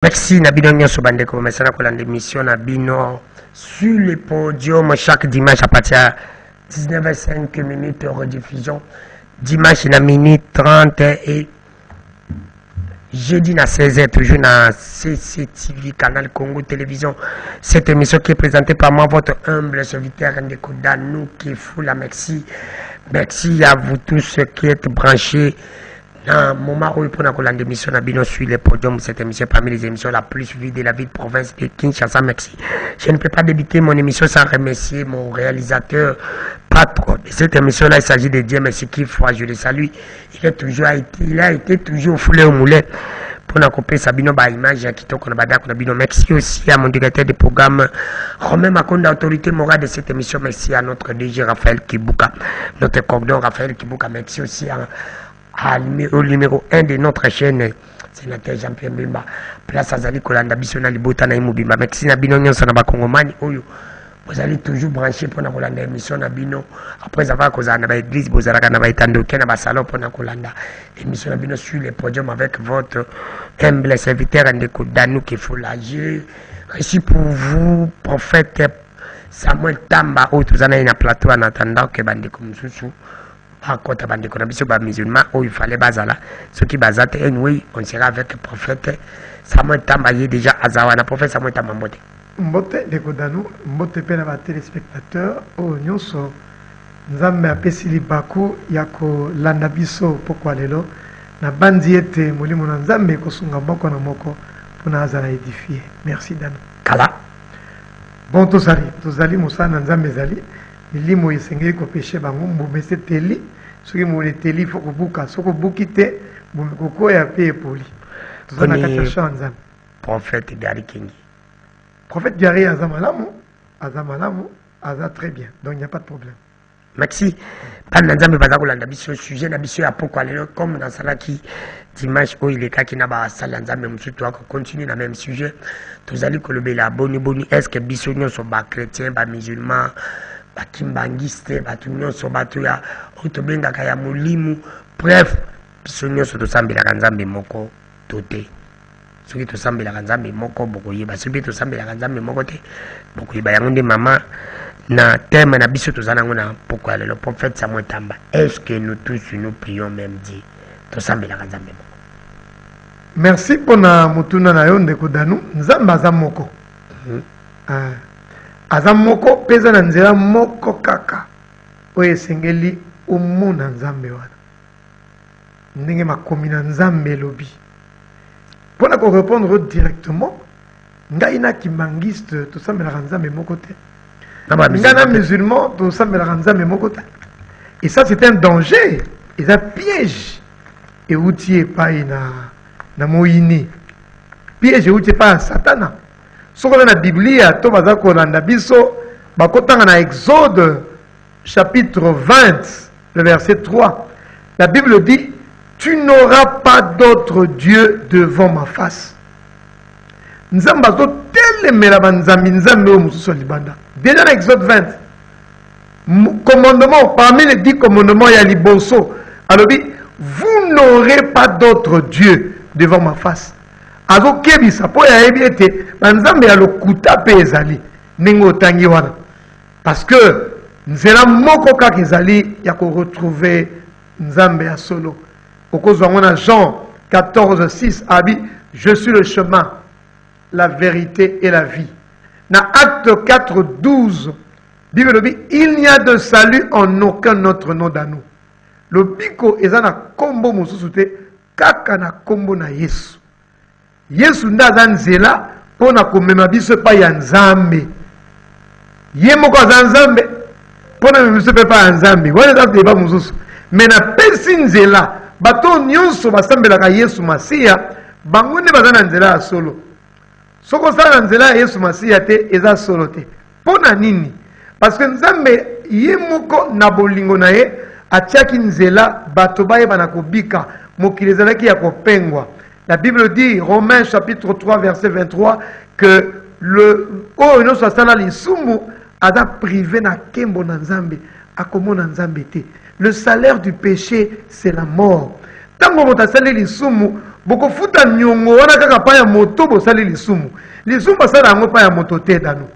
Merci Nabino Nyonso Bandeko commencer à l'émission Nabino sur le podium chaque dimanche à partir de 19h05 rediffusion dimanche na minute 30 et jeudi na 16h toujours na CCTV Canal Congo Télévision. Cette émission qui est présentée par moi votre humble serviteur Ndeko Danou qui fout la merci. Merci à vous tous qui êtes branchés. Moment où pour la émission Nabino sur le podium, cette émission parmi les émissions la plus suivie de la ville de province de Kinshasa. Merci. Je ne peux pas débuter mon émission sans remercier mon réalisateur patron de cette émission là. Il s'agit de Dieu merci qui fois je le salue. Il a été toujours foulé au moulin pour nous couper Sabino ba image qui toque Nabino. Merci aussi à mon directeur de programme Romain Makonda, autorité morale de cette émission. Merci à notre DG Raphaël Kibuka, notre cordon Raphaël Kibuka. Merci aussi au numéro 1 de notre chaîne, sénateur Jean-Pierre Mbemba, place Azali Kolanda Bissona Libota na Imubimba. Merci Nabino Nyonso na Bakongomani Oyo. Vous allez toujours brancher pour la Kolanda émission Nabino. Après avoir causé dans l'église, vous allez dans l'étendue, dans salon pour la Kolanda émission Nabino sur le podium avec votre humble serviteur Ndeko Danou qui faut l'agir. Ici pour vous, prophète Samuel Tamba, où tous en avez un plateau en attendant que Bandeko Moussou. Quand on musulman, il fallait bazala. Ce qui bazate, oui, on sera avec le prophète Samuel Tamba, il est déjà Azawana, prophète Samuel Tamba Mbote. Mbote de Kodanou, Mbote pe na ba téléspectateurs, oh nyonso, nzambe apesi libaku yako landa biso pokwa lelo, na bandi ete molimo na nzambe kosunga moko na moko, pona azala édifier. Merci Danou. Kala. Bon, tozali mosana nzambe zali. Milimo esengeli ko péché bango mbomese teli soki mole teli faut ko buka soko bukite mbomeko ya pe poli tozana kata chanza prophète Gary Kingi. Prophète Gary azamalamu aza très bien, donc il n'y a pas de problème. Merci. Pendant nzambe baza kolanda biso sujet na biso ya pokwa lelo comme dans salaki dimanche où il est kaki na ba sala nzambe musu to ko continuer na même sujet tozali kolobela boni est-ce que biso nyonso ba chrétien ba musulman bakimbangiste batu nyonso batu ya otobengaka ya mulimu bref biso nyonso tosambelaka nzambe moko tote soki tosambelaka nzambe moko bokoyeba soki tosambelaka nzambe moko te bokoyeba yango nde mama na thème na biso toza nango na pokwa lelo prophète Samuel Tamba. Est-ce que nous tous nous prions même Dieu tosambelaka nzambe moko? Merci pona mutuna na yo Ndeko Danou. Nzambe aza moko aza moko peza na nzela moko kaka oyo esengeli omona nzambe wana ndenge makomi na nzambe elobi mpona korépondre directement ngai na kimbangiste tosambelaka nzambe moko te ngai na musulman tosambelaka nzambe moko te et ça c'est un danger eza piège euti epai na moyini piège euti epai ya satana. Ce qu'on a dans la Bible, to baza kolanda biso bakotanga na Exode chapitre 20 le verset 3. La Bible dit tu n'auras pas d'autre Dieu devant ma face. Nzamba zo telemela banzambi nzambe o mususu libanda. Déjà dans Exode 20 commandement parmi les 10 commandements il y a liboso. Alors dit vous n'aurez pas d'autre Dieu devant ma face. Azo kebisa po ya yebi ete banzambe ya lokuta pe ezali ningo otangi wana parce que nzela moko kaka ezali ya ko retrouver nzambe ya solo okozwa ngona Jean 14:6 abi je suis le chemin la vérité et la vie. Na acte 4:12 Bible dit il n'y a de salut en aucun autre nom dans nous. Le biko ezana kombo mosusu te kaka na kombo na Yesu. Yesu ndaza nzela pona komema biso pa ya nzambe. Ye moko aza nzambe pona komema biso pa ya nzambe. Wana za deba mususu. Mena pesi nzela bato nyonso basambelaka Yesu Masiya bango nde baza na nzela ya solo. Soko sala nzela ya Yesu Masiya te eza solo te. Pona nini? Parce que nzambe ye moko na bolingo na ye atiaki nzela bato bayeba na kobika mokili ezalaki ya kopengwa. La Bible dit, Romains chapitre 3, verset 23, que le Oyo Sasana Lisumu a privé na kembo na nzambe, a komo na nzambe te. Le salaire du péché, c'est la mort. Tango motasali lisumu, boko futa nyongo wana kaka pa ya moto bosali lisumu. Lisumu basala yango pa ya moto te dano.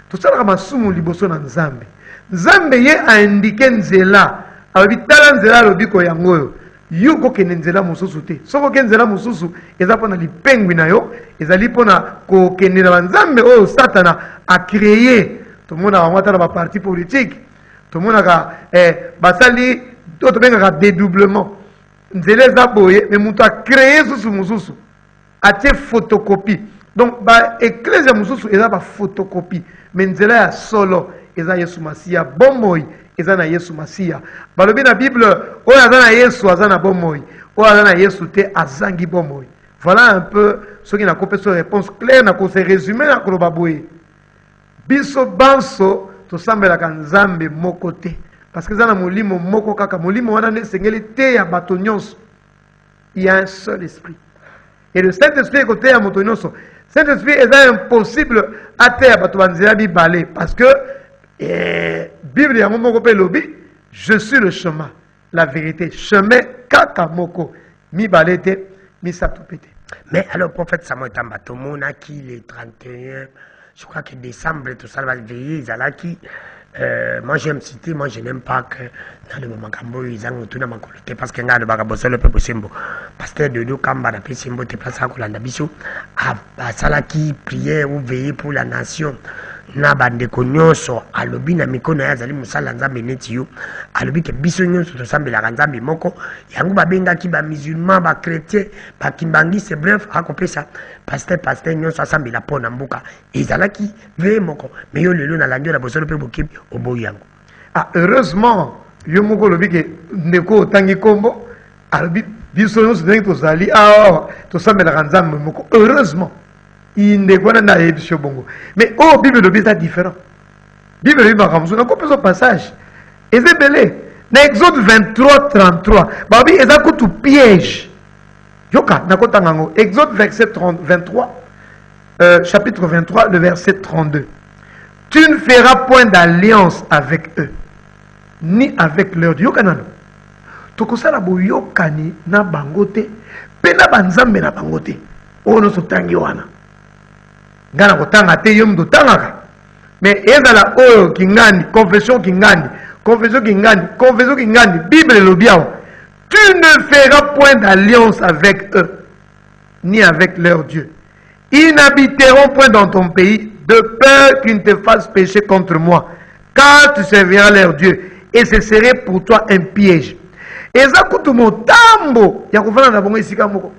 Tosala masumu liboso na Nzambe. Nzambe ye a indiqué nzela. Alobi tala nzela alobi ko yango yo ko kene nzela mosusu te. Soko ke nzela mosusu eza pona lipengwi na yo, ezali pona ko kene na Nzambe oyo Satana a créé. Tout le monde a envoyé ba parti politique. Tout le monde a basali to benga dédoublement. Nzela za boye mais mutu a créé susu mosusu. A tie photocopie. Donc ba ecclesia mosusu eza ba photocopie. Mais nzela ya solo eza Yesu Masiya bomoi eza na Yesu Masiya. Balobi na Bible oyo aza na Yesu aza na bomoi. Oyo aza na Yesu te azangi bomoi. Voilà un peu ce qui n'a pas une réponse claire na ko se résumer na ko baboye. Biso banso to sambela ka Nzambe moko te. Parce que zana molimo moko kaka molimo wana ne sengeli te ya bato nyonso. Il y a un seul esprit. Et le Saint-Esprit est côté à moto nyonso. Saint-Esprit est impossible à terre bato banzela bi balé parce que Bible ya moko pe lobi je suis le chemin, la vérité, chemin kaka moko mi balé te mi satopete. Mais alors prophète Samuel Tamba tout monde qui le 31 je crois que décembre tout ça va veiller Zalaki. Moi j'aime citer, moi je n'aime pas que dans le moment où ils ont tout dans ma collecte parce que dans le bagabosel le peuple simbo pasteur de deux kamba na pe simbo te place à kolanda biso à salaki prière ou veiller pour la nation na bande konyoso alobi na mikono ya zali musala Nzambe neti yo alobi ke biso nyonso to sambela Nzambe moko yango babenga ki ba musulman ba chrétien ba kimbangisi bref akopesa pasteur nyonso asambela pona mbuka ezalaki ve moko mais yo lelo na landio na bosolo pe bokibi oboyango. Ah, heureusement, yo moko lobi ke ndeko tangi kombo, alobi biso nyonso ndenge tozali to sambela Nzambe moko. Heureusement, il ndeko na ebisho bongo. Mais oh Bible lobi ça différent. Bible lobi makamzo na ko peso passage. Ezebele na Exode 23:33. Babi eza ko tu piège. Yoka na ko tangango. Exode verset 23 chapitre 23 le verset 32. Tu ne feras point d'alliance avec eux, ni avec leur Dieu. Yokanano. Tokosala bo yokani na bangote, pe na banzambe na bangote. Ono sotangi wana. Ngana kotanga te yom do tangaka. Mais ezala oyo kingani, confession kingani, Bible lobiao. Tu ne feras point d'alliance avec eux, ni avec leur Dieu. Ils n'habiteront point dans ton pays, de peur qu'ils ne te fassent pécher contre moi, car tu serviras leur Dieu, et ce serait pour toi un piège. Eza kutumo tambo ya kufana na bongo isika moko.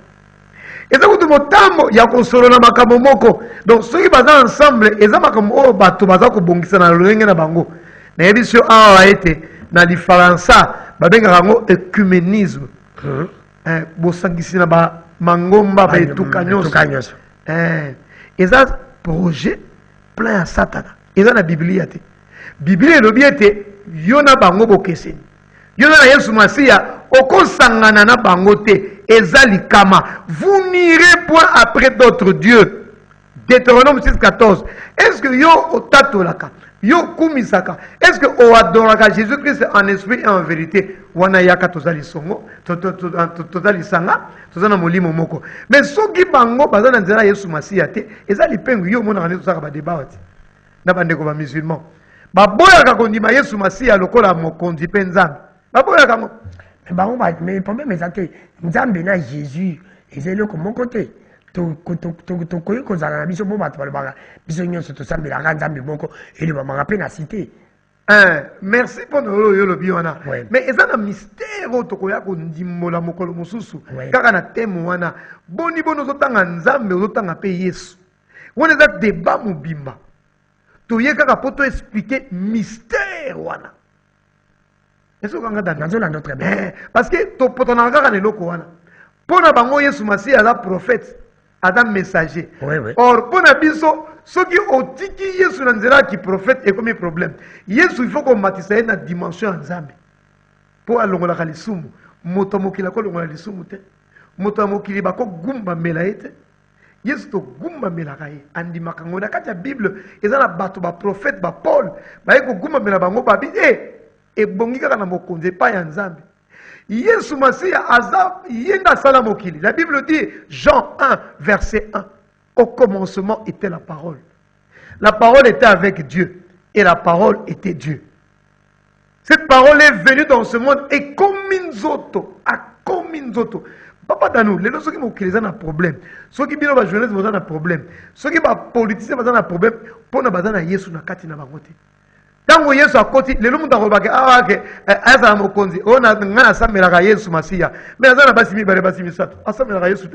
Eza kutumo tambo ya kosolo na makambo moko. Donc ceux qui baza ensemble, eza makambo o bato baza ko bongisa na lolenge na bango. Na ebisio awa ete na diferença babenga rango ecuménisme. Bosangisi na ba mangomba ba etukanyoso. Eza projet plein à Satana. Eza na Biblia te. Biblia elobi ete yona bango bokeseni. Yona na Yesu Masiya okosangana na bango te eza likama. Vous n'irez point après d'autres dieux. Deutéronome 6:14. Est-ce que yo otatolaka? Yo kumisaka? Est-ce que o adoraka Jésus-Christ en esprit et en vérité? Wana yaka tozali songo, tozali sanga, tozana molimo moko. Mais soki bango bazana nzela Yesu Masiya te, eza lipengu yo mona ngane tozaka ba débat ti. Na bandeko ba musulman. Ba boyaka kondima Yesu Masiya lokola mokonzi pe Nzambe. Ba boyaka mo. Mais problème ezate Nzambe na Jésus, ezelo ko moko te. Tokoyi kozala na biso bo bato balobaka biso nyonso tosambelaka Nzambe moko elobamaka mpe na cité. Merci pour le biona. Mais il y a un mystère tokoya kondimola mokolo mosusu. Kaka na thème wana boni bono zotanga Nzambe ozotanga pe Yesu. Wana eza débat mobimba. Toye kaka poto expliquer mystère wana. Est-ce que ngada nazola notre bien? Parce que to poto na kaka ne loko wana. Pona bango Yesu Masiya ala prophète. Adam messager. Or, pour Nabiso, ceux qui ont dit que Yesu Nanzela qui prophète est comme un problème. Yesu, il faut qu'on matisse une dimension en Zambie. Pour aller à l'Isumu, Motomokila ko longola l'Isumu te. Motomokili bako gumba melaete. Yesu to gumba melakaye. Andi makangoda kati ya Bible, ezana bato ba prophète ba Paul, ba eko gumba melabango babi e bongi kaka na mokonze pa ya Nzambe. Yesu Masiya aza yenda sala mokili. La Bible dit, Jean 1, verset 1. Au commencement était la parole. La parole était avec Dieu. Et la parole était Dieu. Cette parole est venue dans ce monde et comme Minzoto, Papa Danou, les gens qui ont un problème, ceux qui ont jeunesse ont un problème, ceux qui ont politiciens ont un problème, pour ne pas Yesu na kati na bangote. Tango Yesu a côté, les gens qui ont asa mokonzi, on a ngana samela Yesu Masiya, mais azana basimi bale basimi sato, asamela Yesu.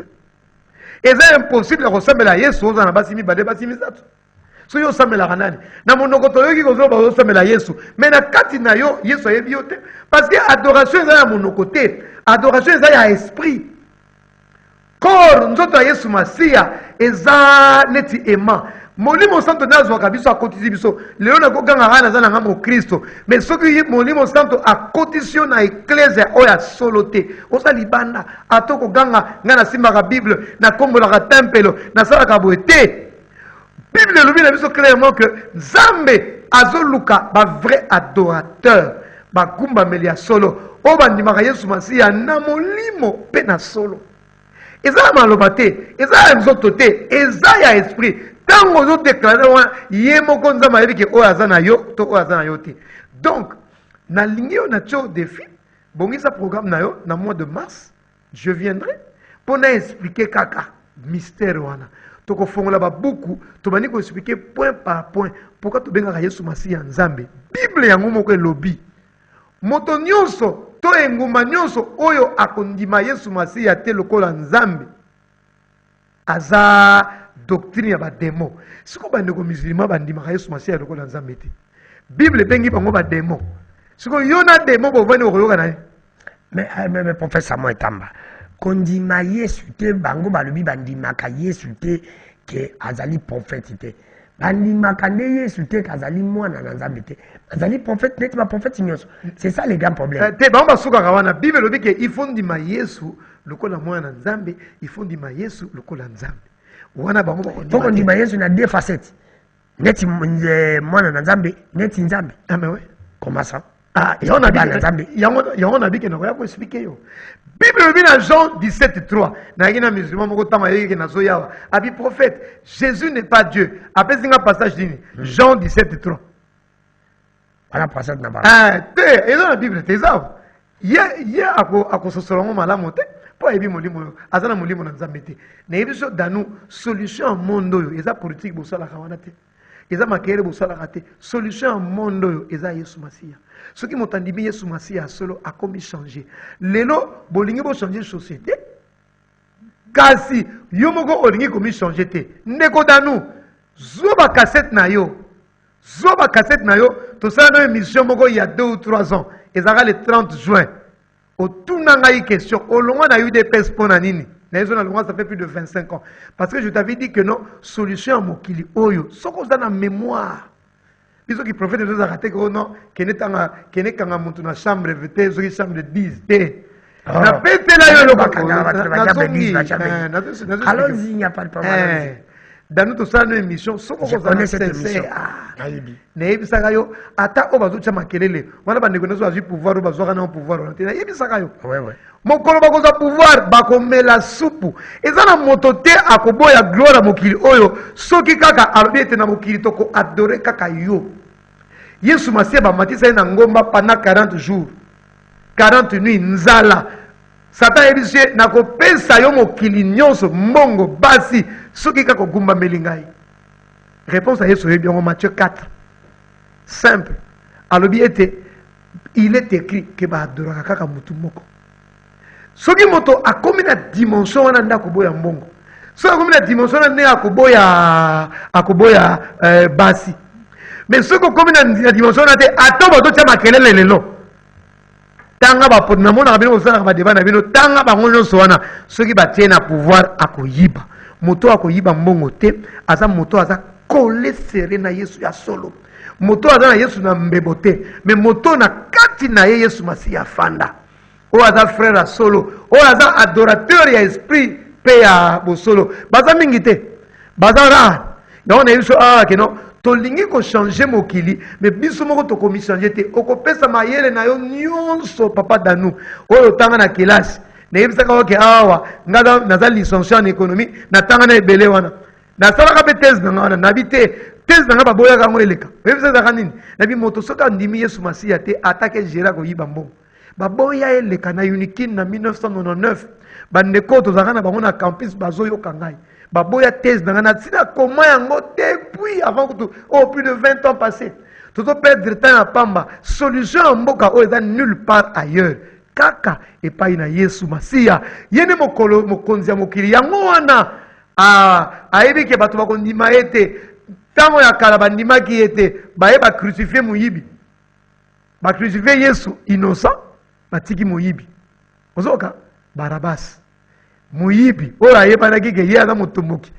Et c'est impossible de ressembler à Yesu, on a basimi bale basimi sato. So yo samela kanani na monoko toyoki kozo ba samela Yesu mais na kati na yo Yesu ayebi yo te parce que adoration eza ya monoko te, adoration eza ya esprit. Corps nzoto ya Yesu Masiya eza neti ema molimo santo nazwaka biso akotisi biso lelo nakoganga nga naza na nga mo Kristo mais soki molimo santo akotisi yo na eklezia oyo ya solo te oza libanda ato koganga nga nasimbaka Bible nakombolaka tempelo nasalaka boye te. Bible nous dit clairement que Nzambe azoluka ba vrai adorateur ba kumba melia solo o bandimaka Yesu Masiya na molimo pe na solo eza maloba te eza nzoto te eza ya esprit tango zo déclarer wa ye moko Nzambe ayebi ke o aza na yo to o aza na yo te. Donc na lingi yo na tio défi bongisa programme na yo na mois de mars je viendrai pour na expliquer kaka mystère wana. Toko fongola ba beaucoup to bani ko expliquer point par point pourquoi to benga Yesu Masiya Nzambe. Bible yango moko lobby moto nyonso to enguma nyonso oyo akondima Yesu Masiya te lokola Nzambe aza doctrine ya ba démon. Siko bande ko musulman bandima Yesu Masiya lokola Nzambe te. Bible bengi bango ba démon. Siko yona démon bo vani okoyoka na ye. Mais professeur Moetamba kondima Yesu te bango balobi bandimaka Yesu te ke azali prophète te bandimaka nde Yesu te kazali mwana na Nzambe te azali prophète neti ba prophète nyonso. C'est ça le grand problème. Te bango basukaka wana Bible lobi ke il faut ndima Yesu lokola mwana na Nzambe, il faut ndima Yesu lokola Nzambe. Wana bango bakondima. Faut kondima Yesu na deux facettes. Neti mwana na Nzambe, neti Nzambe. Ah mais ouais. Comment ça? Ah, il y en a qui n'ont expliqué. Bible dit dans Jean 17:3. N'a musulman moko tama yeke na zo yawa. Abi prophète, Jésus n'est pas Dieu. Après c'est un passage dini. Jean 17:3. Voilà passage na ba. Ah, te, et dans la Bible te ça. Ya ako sosolongo malamu te. Po ebi molimo azana molimo na Nzambe te. Na yebi so danu solution au monde oyo eza politique bosala kawana te. Eza makere bosala kate. Solution au monde oyo eza Yesu Masiya. Ce qui m'ont dit Yesu Masiya solo a comme changer. Lelo bolingi bo changer société. Kasi yo moko olingi comme changer te. Ndeko danu zoba cassette na yo. Zoba cassette na yo to ça na émission moko il y a 2 ou 3 ans. Ezara le 30 juin. Au tout nanga y question. Au loin na eu des pes ponanini. Na zo na loin ça fait plus de 25 ans. Parce que je t'avais dit que non solution à mokili oyo. Soko za na mémoire. Ils qui prophète de raté que non, qui n'est qu'un montu na chambre vete, zo chambre de 10 té. Na pete la yo lo allons-y, il n'y a pas de problème. Dans notre salle d'émission, ce qu'on connaît cette émission. Nebi sakayo ata obazo chama kelele. Wana bande konezo azu pouvoir ou bazo kana pouvoir. Na yebi sakayo. Ouais ouais. Mokolo bakoza pouvoir bakomela supu. Eza na moto te akoboya gloire mokili oyo soki kaka alobi ete na mokili toko adorer kaka yo. Yesu Masiya ba matisa na ngomba pendant 40 jours. 40 nuits nzala. Satan ebisye na kopesa yo mokili nyonso mbongo basi soki kaka gumba melingai. Réponse à Yesu bien en Matthieu 4. Simple. Alobi ete il est écrit que ba adoraka kaka mutu moko. Soki moto akomi na dimension wana ndako boya mbongo. Soki akomi na dimension wana akoboya basi. Mais soki akomi na dimension wana te atoba to tia makelele lelo. Tanga ba pot na mona bino osana ba débat na bino tanga ba ngonyo so wana soki ba tie na pouvoir akoyiba. Moto akoyiba mbongo te, aza moto aza collé serré na Yesu ya solo. Moto aza na Yesu na mbebote, mais moto na kati na Yesu Masiya fanda. O aza frère à solo, o aza adorateur ya esprit pe ya bo solo. Baza mingi te. Baza ra. Donc on a eu que non tolingi ko changer mokili mais biso moko to komi changer te okopesa mayele na yo nyonso papa danu oyo tanga na kelasi nayebisaka oke awa ngada naza licencié en économie natanga na ebele wana nasalaka mpe thèse na nga wana nabi te thèse na nga baboyaka yango eleka oyebisa ezaka nini nabi moto soki andimi yesu masiya te atake géra koyiba mbongo baboya eleka na unikine na 1999 bandeko tozalaka na bango na campus bazoyoka ngai baboya thèse na nga natina koma yango depuis avant plus de 20 ans passé tozoperdre temps ya pamba solution ya mboka oyo eza nulle part ailleurs kaka epai na yesu masiya ye nde mokonzi ya mokili yango wana ayebi ke bato bakondima ye te ntango ya kala bandimaki ye te baye bacrucifie moyibi bacrucifie yesu innocent batiki moyibi ozoka barabasi moyibi oyo ayebanaki ke ye aza motomboki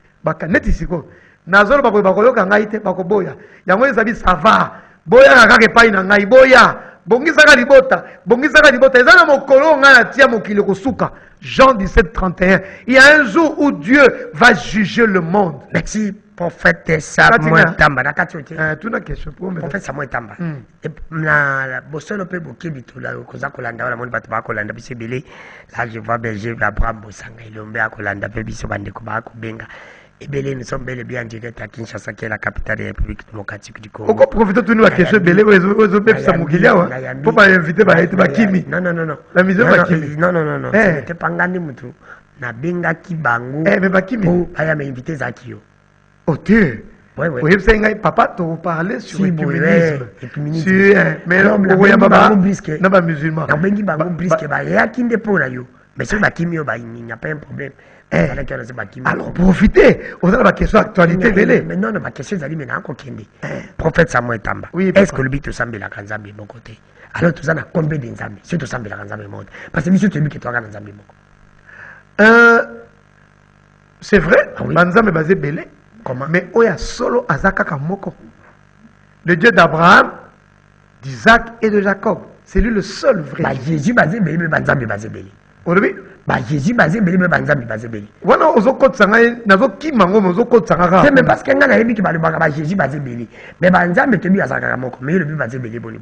neti sikoyo nazoloba boye bakoyoka ngai te bakoboya yango ezabi sava boyaka kaka epai na ngai boya bongisaka libota eza na mokolo ngai natia mokili kosuka Jean 17, 31. Il y a un jour où Dieu va juger le monde. Merci, prophète Samuel Tamba. Tu as une question. Prophète Samuel Tamba. Na bosolo pe bokebi to la koza kolanda wala moni bato ba kolanda biso belé. Là je vois berger Abraham Bosanga ilombe akolanda pe biso bande ko ba ko benga. Ebele nous sommes bel et bien en direct à Kinshasa qui est la capitale de la République démocratique du Congo. Pourquoi profiter de nous la question belé aux peuple Samukilia pour pas inviter ba été bakimi. Non. La mission bakimi. Non. C'était pas ngani mutu. Na benga ki bango. Mais bakimi. Oh, aya m'inviter Zakio. Oh Dieu. Oui, c'est papa t'en parlait sur l'écuménisme. Sur mais non, pas musulman. Na bengi bango brisque ba ya kinde pona yo. Mais sur bakimi yo ba il n'y a pas un problème. Alors profitez, vous avez la question actualité. Mais non, ma question est mais encore kende. Prophète Samuel Tamba. Oui, est-ce que le but semble la kanzambe mon côté? Alors tout ça na combien d'enzambe? C'est tout semble la kanzambe mon. Parce que monsieur tu dis que tu as kanzambe mon. C'est vrai, kanzambe basé belé. Comment? Mais oya solo azaka kamoko. Le Dieu d'Abraham, d'Isaac et de Jacob. C'est lui le seul vrai. Bah Jésus basé belé, banzambe basé belé. Oui. Bah Jésus basé belé, banzambe basé belé. Wana ozokot sanga nazo kimango ozokot sanga. C'est mais parce que ngana yebi ki balobaka ba Jésus basé belé. Mais banzambe te bi azaka kamoko, mais le bi basé belé boni.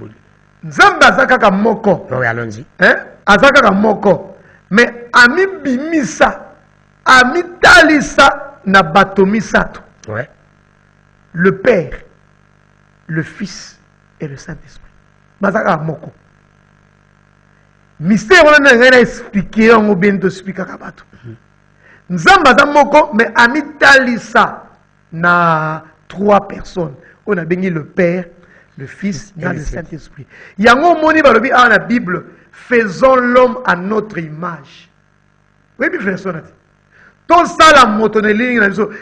Nzambe azaka kamoko. Oui, allons-y. Azaka kamoko. Mais ami bimisa, ami talisa na batomisato. Ouais. Le Père, le Fils et le Saint-Esprit. Bazaka kamoko. Mystère on a expliqué on bien to expliquer kabato. Nzamba za moko mais ami talisa na 3 personnes. On a béni le Père, le Fils et le Saint-Esprit. Yango moni balobi dans la Bible, faisons l'homme à notre image. Oui, bien frère sonati. Tout ça la motoneli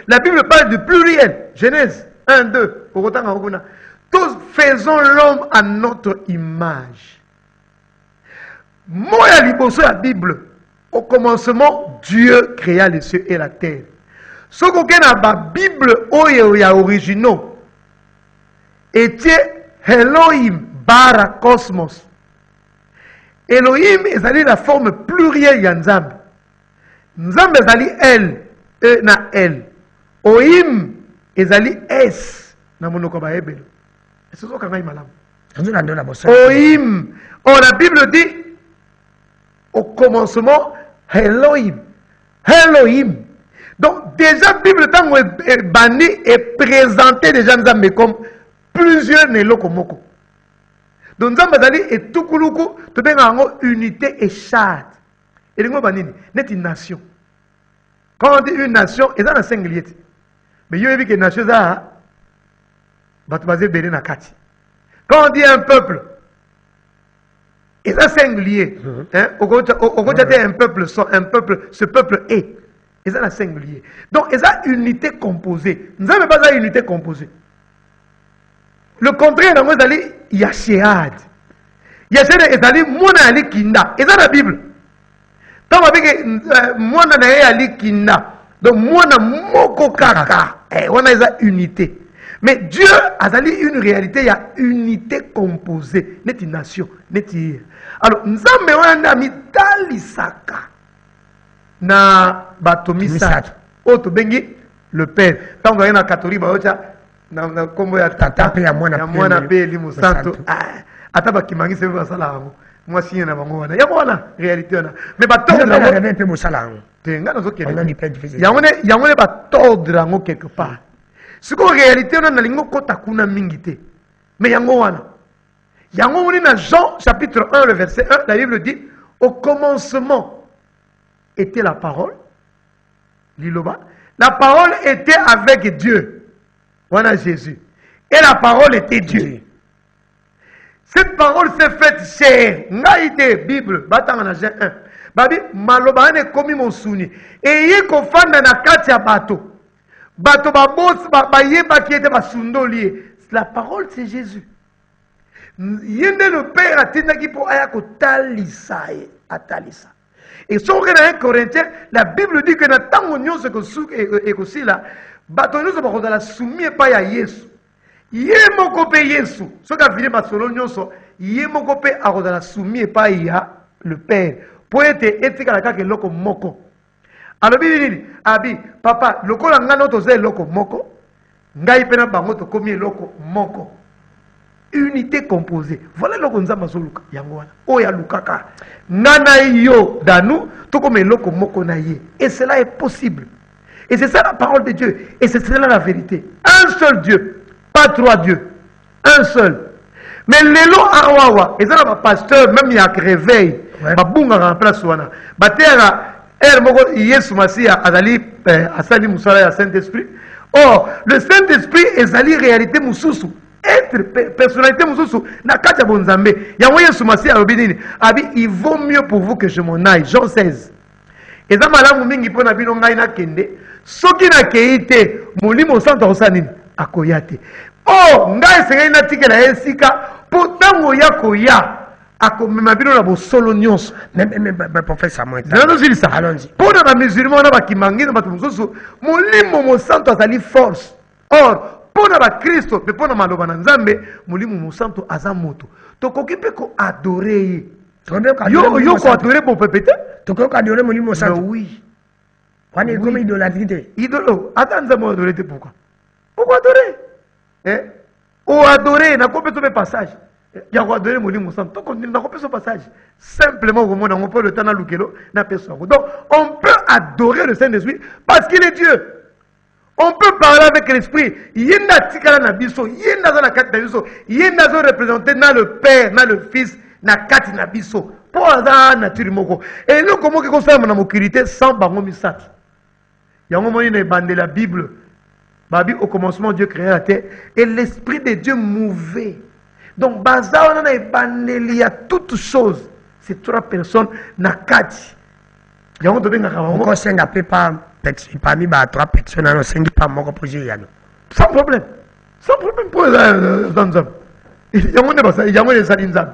la Bible parle de pluriel. Genèse 1 2 tous faisons l'homme à notre image. Moi, liboso la Bible, au commencement, Dieu créa les cieux et la terre. Ce qu'on a dans la Bible, oya originaux, était Elohim bara cosmos. Elohim est la forme plurielle de Nzambe. Nzambe est elle, e na elle. Ohim est S, na monoko ba hebelo. C'est ça qu'on a malamu. Ohim. Oh, la Bible dit au commencement, Elohim. Donc, déjà, la Bible est bannie et présentée déjà Nzambe comme plusieurs Nelokomoko. Donc, Nzambe est tout kouloukou, tout bien en unité et charte. Et les banini, n'est une nation. Quand on dit une nation, c'est un singulier. Mais il y a une nation, quand on dit un peuple, c'est un singulier. Au côté un peuple, ce peuple est. C'est un singulier. Donc, c'est une unité composée. Nous n'avons pas une unité composée. Le contraire, il y a Shéad. Il y a Shéad, Mona Ali Kinda. C'est la Bible. Tant que Mona Ali Kinda. Donc, Mona Moko Kaka. On a une unité. Mais Dieu a une réalité, il y a une unité composée. N'est une nation. Alors, nous avons mis Talisaka. Na Batomisat. Autre bengi, le Père. Quand on a catholique, na kombo ya Tata pe ya mwana pe Elimu Santo. Ata bakimangisa pe basala yango. Moi si na bango wana. Yango wana réalité wana. Mais ba tordre yango rêve pe bosala yango. Tenga nazo kende. On a du père difficile. Yango ne ba tordre yango quelque part. Siko réalité wana na lingo kota kuna mingi te. Mais yango wana. Yango on est dans Jean chapitre 1 le verset 1, la Bible dit au commencement était la parole. Liloba. La parole était avec Dieu. Voilà Jésus. Et la parole était Dieu. Cette parole s'est faite chair. Ngaïde Bible. Batang en Jean 1. Babi maloba ne komi mon souni. Et yé ko fanda na kati ya bato. Bato ba boss ba yeba ki ete ba sundo lié. La parole c'est Jésus. Yende le Père atindaki po aya ko talisa atalisa. Et sur 1 Corinthiens, la Bible dit que dans tant de choses et aussi là, bato nous sommes dans la soumise pas à Yesu. Yemoko pe Yesu. Ce qu'a fini ma solo nyonso, yemoko pe a dans la soumise pas à le Père. Pour être éthique à la kake loko moko. Alors Bible abi papa lokola ngano to ze loko moko. Ngai pena bango to komi loko moko. Unité composée. Voilà le konza mazoluka yango wana. Oya lukaka. Nana yo danu to comme loko moko na ye. Et cela est possible. Et c'est ça la parole de Dieu. Et c'est cela la vérité. Un seul Dieu, pas trois dieux. Un seul. Mais lelo awawa, et ça la pasteur même il y a réveil. Ba bunga en place wana. Ba terra el moko Yesu Masia azali asali musala ya Saint-Esprit. Or, le Saint-Esprit est ali réalité mususu. Être personnalité mususu na kati ya bonzambe yango Yesu Masia alobinini abi il vaut mieux pour vous que je m'en aille. Jean 16. Eza malamu mingi pona bino ngai na kende soki na keite molimo santo osanini akoyate. Oh ngai sengai na tikela esika potango ya koya akomema bino na bosolo nyonso Même professeur moi. allons-y. Pona ba musulman na ba kimangi na bato mususu molimo mo santo azali force. Or pona ba Kristo pe pona maloba na Nzambe molimo mo santo aza moto. Tokoki pe ko adorer. Yo ko adorer bo pepete? Tokoki adorer molimo santo. Oui. Quand il comme idolâtrie. Idolo, attends Nzambe adorer te pourquoi? Pourquoi adorer? O adorer na ko pe to passage. Ya ko adorer molimo santo. To continue na ko pe so passage. Simplement au moment on peut le temps na lukelo na personne. Donc on peut adorer le Saint-Esprit parce qu'il est Dieu. On peut parler avec l'esprit. Yenda tikala na biso, yenda za na kati na biso, yenda zo représenter na le Père, na le Fils, na kati na biso. Pour ça nature moko. Et nous comment que ça na mokirité sans bango misaki. Yango moni na bande la Bible. Babi au commencement Dieu créa la terre et l'esprit de Dieu mouvait. Donc baza on a bandeli à toutes choses. C'est trois personnes na kati. Yango to benga kabango. Ko senga pe pa parmi les trois personnes, on s'est dit pas mon projet. Sans problème. Sans problème pour les Zanzam. Il y a des Zanzam.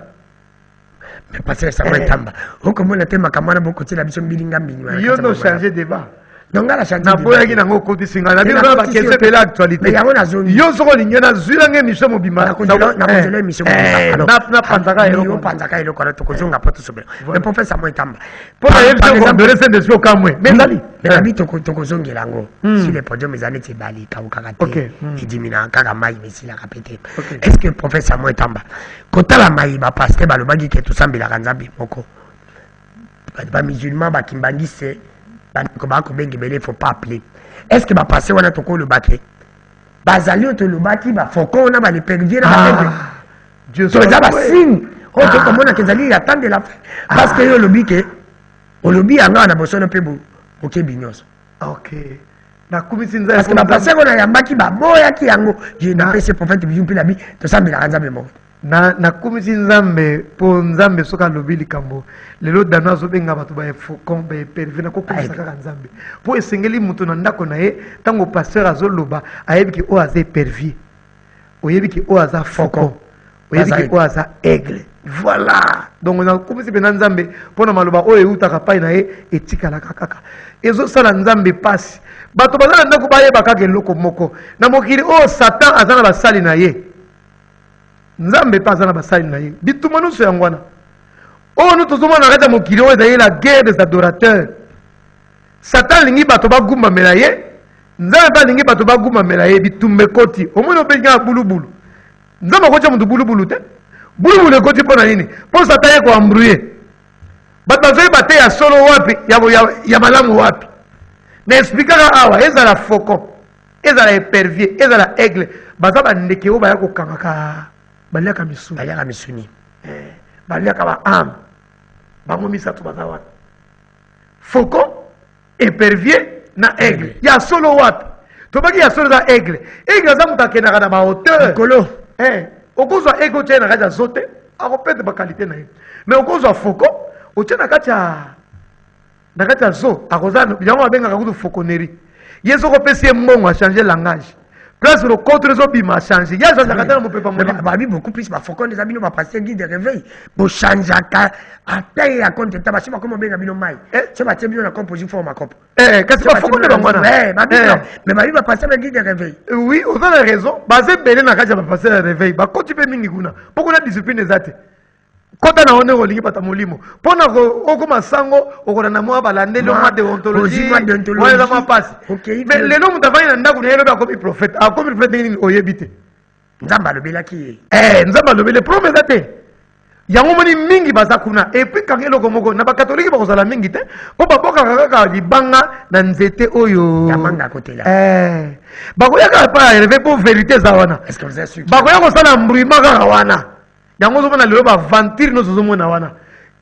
Mais parce que ça va être tamba. On commence à thème à Kamana beaucoup de la mission bilingue. Il y a un changé de débat. Donc là, la changé de débat. Il y a un côté singa. Il y a un question de l'actualité. Il y a un zone. Il y a un zone. Il y a un zone. Il y a un zone. Il y a un zone. Il y a un zone. Le professeur Moitamba. Pour exemple, de laisser des choses comme moi. Mais Dali, mais Dali, Tokozongi Lango, si les podiums, les années, c'est Bali, Kaukakate, et Dimina, Kagamai, mais si la répété. Est-ce que le professeur Moitamba, quand la maï, va passer, le bagi qui est tout semble la Ranzabi, Moko, pas musulman, Bakimbangi, c'est, il ne faut pas appeler. Est-ce que va passer, on a tout le baquet? Bazali, on te le baki, faut qu'on a les perdiers, Dieu soit là, signe. Oh, comment on a qu'elle attend de la fin. Parce que le biquet, au lobby, on a besoin de peu de bignos. Ok. Parce que ma personne, on a un baki, boya qui yango. J'ai n'a pas ce prophète, puis la vie, tout ça, mais la ranza mort. Na kumisi nzambe po nzambe soka lobi likambo lelo dana zo benga batu ba fokon ba perve na ko komisa kaka nzambe po esengeli mutu na ndako na ye tango pasteur azoloba ayebiki o aza pervi oyebiki o aza fokon oyebiki o aza aigle. Voilà. Donc na kumisi be na nzambe po na maloba o eutaka pai na ye etikala kaka ezo sala nzambe pasi bato bazana ndako ba yeba kaka eloko moko na mokili o Satan azana basali na ye Nzambe pas na basali na ye bituma no so yangwana oh nous tozoma na kata mokili o ezali la guerre des adorateurs Satan lingi bato ba gumba mela ye nzambe mpe alingi bato bagumamela ye bitumba ekoti omoni obenga bulubulu nzambe akotya moto bulubulu te bulubulu ekoti mpo na nini mpo satan ye koambrouye bato bazoyeba te ya solo wapi ya malamu wapi na explikaka awa ezala faucon ezala épervier ezala aigle baza bandeke oyo baya kokangaka baliaka misuni baliaka baame bango misato baza wana faucon épervier na aigle ya solo wapi tobaki ya solo eza aigle aza moto akendaka na bahauteur likolo okozwa aigle otya na kati ya zo te akopete bakalite na ye mais okozwa faucon otya na kati ya zo akoza yango babengaka kutu fauconnerie ye soki opesi ye mbongo achange langage place le contre ezobima achange ye achangeaka te na mopepa babi beaucoup plus bafaucon eza bino bapaster guide de réveil bochangeaka ata ye ya compte ta basi bakoma obenga bino mai so batie bino na composition forme makopo kasi bafaucon nde bango wana mais babi bapaster ba guide de réveil oui oza na raison baza ebele na kati ya bapaster ya réveil bakoti mpe mingi kuna mpo kuna discipline eza te kota na one olingi bata molimo mpona okoma sango okona na mwa balandeli mwa déontologie wana mwa pasi mais lelo moto avandi na ndako na ye lobi akomi prophète nini oyebi te nzambe alobelaki ye nzambe alobele prome eza te yango moni mingi baza kuna epuis kaka eloko moko na bakatoliki bakozala mingi te mpo babokaka kaka libanga na nzete oyo bakoyaka pa reve mpo vérité eza wana bakoya kosala mbrouillement kaka wana yango ozomona lelo bavantire nyonso ozomona wana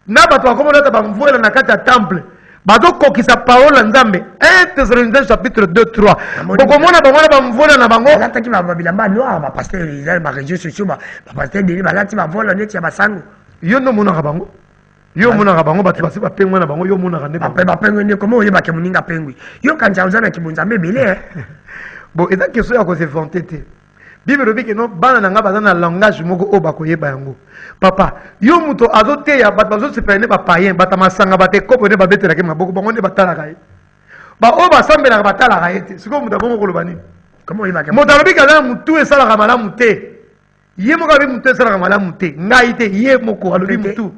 na bato bakomona ata bamvwela na kati ya temple bazokokisa parole ya nzambe 1 Thessaloniciens chapitre 2-3 bokomona bango na bamvwela na bango balataki babilamba noir bapaster eza barégion sociaux bapaster deli balati bavola neti ya basango yo nde omonaka bango yo omonaka bango bato basi bapengwe na bango yo omonaka nde bapengwe nde komo oyebake moninga pengwi yo kanza oza na kibonzambe ebele bon eza question ya kozevante te bible elobi ke no bana na nga baza na langage moko oyo bakoyeba yango papa yo moto azoteya bato bazosepela nde bapayen bato masanga bato ekopo nde babetelaki maboko bango nde batalaka ye baoyo basambelaka batalaka ye te sikoyo moto abongo koloba nini moto alobi ke aza na motu esalaka malamu te ye moko alobi motu esalaka malamu te ngai te ye moko alobi motu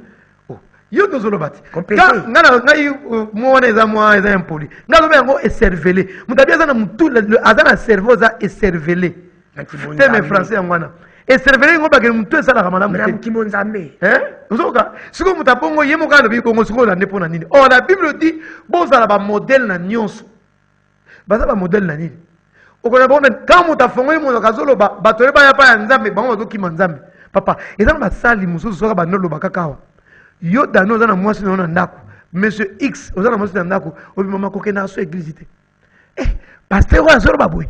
yo tozoloba te ngai mwa wana eza impoli ngai alobi yango ecervele moto abi aza na motu aza na cerveau aza ecervele teme français yango wana ecervele yango bakele motu esalaka malamu te ozoka sikoyo moto abongo ye moko alobi bongo sikoyo olande mpo na nini or la bible di bozala bamodele na nyonso baza bamodele na nini okona bongo ntango moto afongoli monoko azoloba bato oye baya pa ya nzambe bango bazokima nzambe papa eza na basali mosusu soka bandoloba kaka awa yo dano oza na mwasi na yo na ndako monsieur x oza na mwasi na ndako obimama kokenda so église te paster oyo azoloba boye